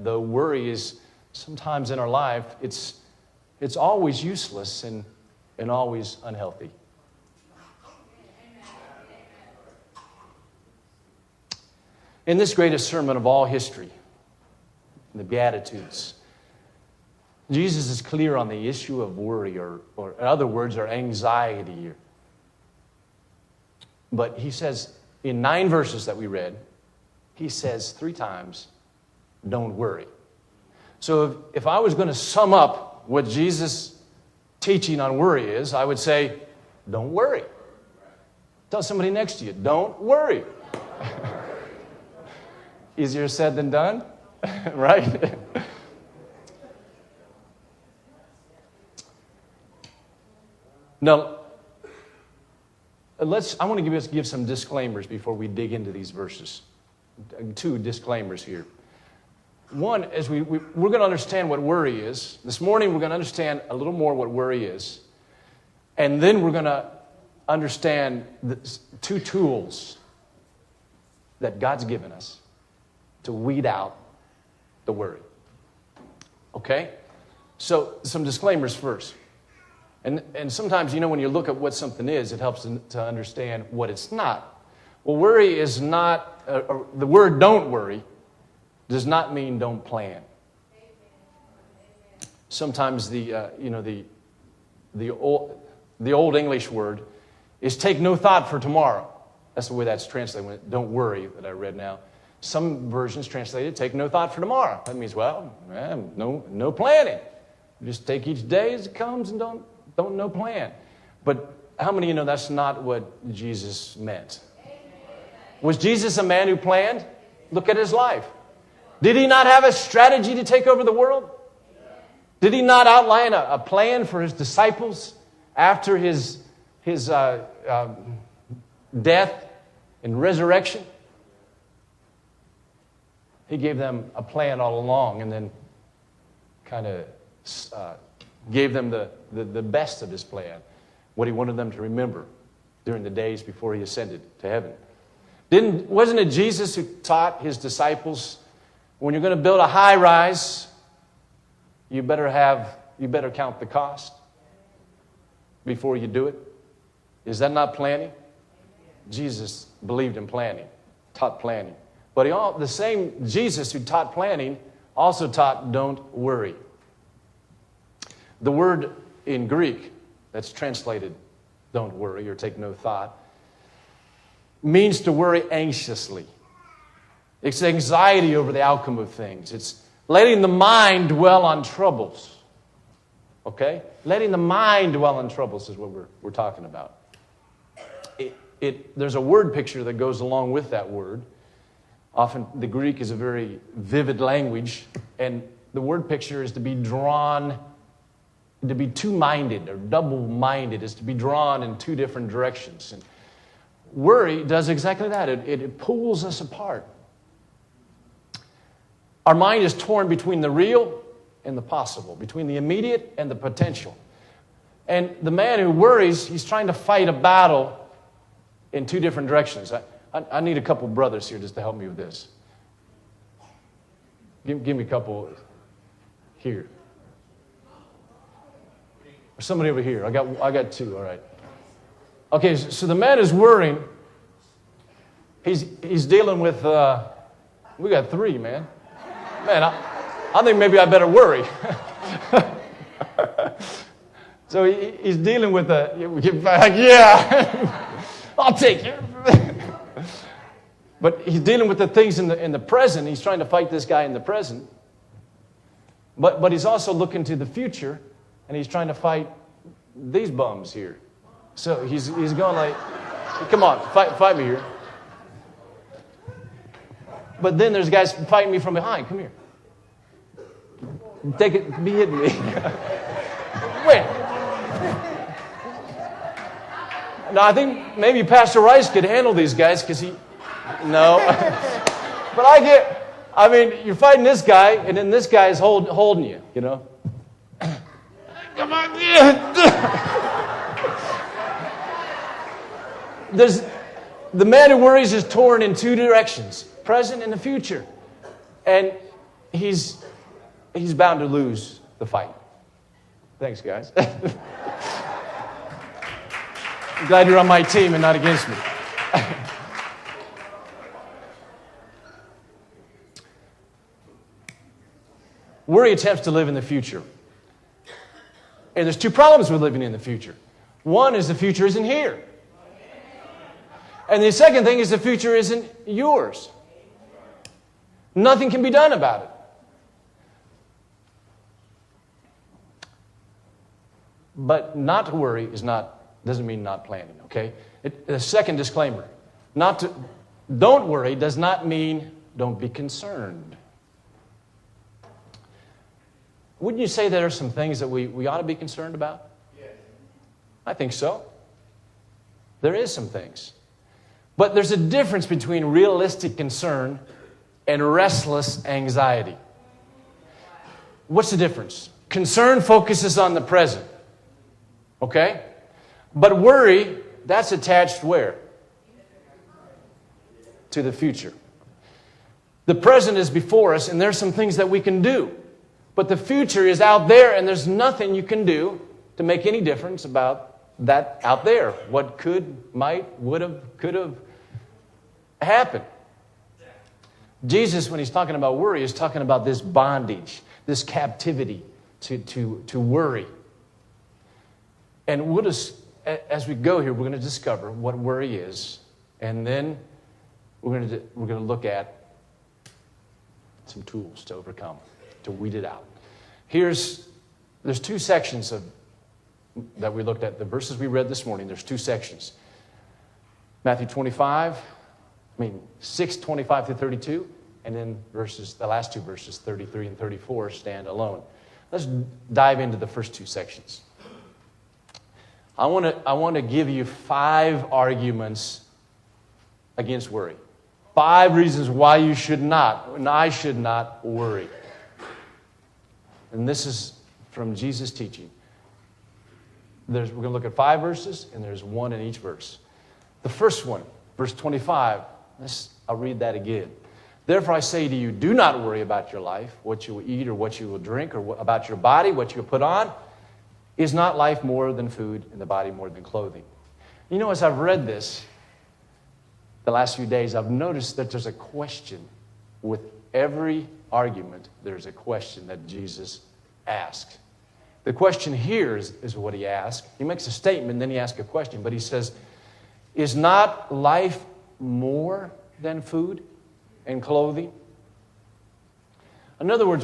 the worry is sometimes in our life, it's always useless and always unhealthy. In this greatest sermon of all history, the Beatitudes, Jesus is clear on the issue of worry, or in other words, or anxiety. But he says, in 9 verses that we read, he says 3 times, don't worry. So if I was going to sum up what Jesus' teaching on worry is, I would say, don't worry. Tell somebody next to you, don't worry. Easier said than done, right? Now, I want to give some disclaimers before we dig into these verses. 2 disclaimers here. One is we're going to understand what worry is. This morning we're going to understand a little more what worry is. And then we're going to understand the 2 tools that God's given us to weed out the worry. Okay? So some disclaimers first. And sometimes, when you look at what something is, it helps to understand what it's not. Well, worry is not, the word don't worry does not mean don't plan. Sometimes the old English word is take no thought for tomorrow. That's the way that's translated, don't worry, that I read now. Some versions translate it, take no thought for tomorrow. That means, no planning. Just take each day as it comes and don't no plan. But how many of you know that's not what Jesus meant? Was Jesus a man who planned? Look at his life. Did he not have a strategy to take over the world? Did he not outline a plan for his disciples after his death and resurrection? He gave them a plan all along and then kind of gave them the best of his plan, what he wanted them to remember during the days before he ascended to heaven. Wasn't it Jesus who taught his disciples, when you're going to build a high rise, you better count the cost before you do it? Is that not planning? Jesus believed in planning, taught planning. But the same Jesus who taught planning also taught don't worry. The word in Greek that's translated don't worry or take no thought means to worry anxiously. It's anxiety over the outcome of things. It's letting the mind dwell on troubles. Okay? Letting the mind dwell on troubles is what we're talking about. There's a word picture that goes along with that word. Often the Greek is a very vivid language, and the word picture is to be drawn, to be two-minded or double-minded, is to be drawn in 2 different directions. And worry does exactly that. It pulls us apart. Our mind is torn between the real and the possible, between the immediate and the potential. And the man who worries, he's trying to fight a battle in 2 different directions. I need a couple brothers here just to help me with this. Give me a couple here. Or somebody over here. I got 2, all right. Okay, so the man is worrying. He's dealing with, we got 3, man. Man, I think maybe I better worry. So he's dealing with I'll take it. But he's dealing with the things in the present. He's trying to fight this guy in the present. But he's also looking to the future, and he's trying to fight these bums here. So he's going like, come on, fight me here. But then there's guys fighting me from behind. Come here. Take it, be hitting me. Wait. Now, I think maybe Pastor Rice could handle these guys because no. But you're fighting this guy, and then this guy is holding you, Come on. The man who worries is torn in 2 directions, present and the future. And he's bound to lose the fight. Thanks, guys. I'm glad you're on my team and not against me. Worry attempts to live in the future. And there's two problems with living in the future. One is the future isn't here. And the second thing is the future isn't yours. Nothing can be done about it. But not to worry doesn't mean not planning, okay? The second disclaimer, don't worry does not mean don't be concerned. Wouldn't you say there are some things that we ought to be concerned about? Yes. I think so. There is some things. But there's a difference between realistic concern and restless anxiety. What's the difference? Concern focuses on the present. Okay? But worry, that's attached where? To the future. The present is before us, and there's some things that we can do. But the future is out there, and there's nothing you can do to make any difference about that out there. What could, might, would have, could have happened. Jesus, when he's talking about worry, is talking about this bondage, this captivity to worry. And we'll just, as we go here, we're going to discover what worry is, and then we're going to look at some tools to overcome, to weed it out. There's two sections that we looked at. The verses we read this morning, there's two sections. Matthew 6:25 through 32, and then the last two verses, 33 and 34, stand alone. Let's dive into the first two sections. I want to give you 5 arguments against worry. 5 reasons why you should not, and I should not worry. And this is from Jesus' teaching. We're going to look at 5 verses, and there's one in each verse. The first one, verse 25, I'll read that again. Therefore I say to you, do not worry about your life, what you will eat or what you will drink, or about your body, what you will put on. Is not life more than food, and the body more than clothing? You know, as I've read this the last few days, I've noticed that there's a question with every argument. There's a question that Jesus asked. The question here is what he asked. He makes a statement, then he asks a question, but he says, is not life more than food and clothing? In other words,